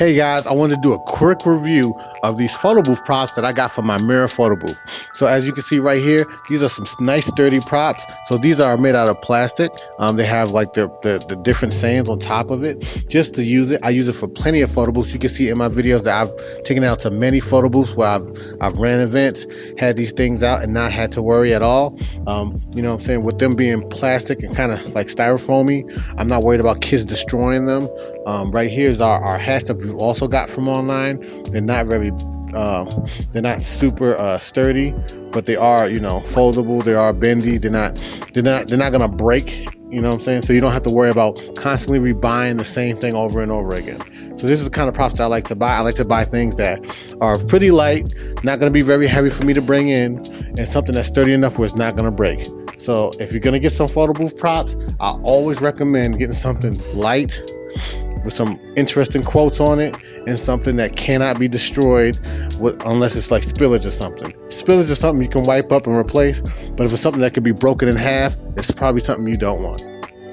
Hey guys, I wanted to do a quick review of these photo booth props that I got from my Mirror photo booth. So as you can see right here, these are some nice sturdy props. So these are made out of plastic. They have like the different sayings on top of it just to use it. I use it for plenty of photo booths. You can see in my videos that I've taken out to many photo booths where I've ran events, had these things out and not had to worry at all. You know what I'm saying? With them being plastic and kind of like styrofoamy, I'm not worried about kids destroying them. Right here is our hats that we've also got from online. They're not very they're not super sturdy, but they are, you know, foldable. They are bendy. They're not gonna break, you know what I'm saying? So you don't have to worry about constantly rebuying the same thing over and over again. So this is the kind of props that I like to buy. I like to buy things that are pretty light, not gonna be very heavy for me to bring in, and something that's sturdy enough where it's not gonna break. So if you're gonna get some photo booth props, I always recommend getting something light with some interesting quotes on it and something that cannot be destroyed unless it's like spillage or something. Spillage is something you can wipe up and replace, but if it's something that could be broken in half, it's probably something you don't want.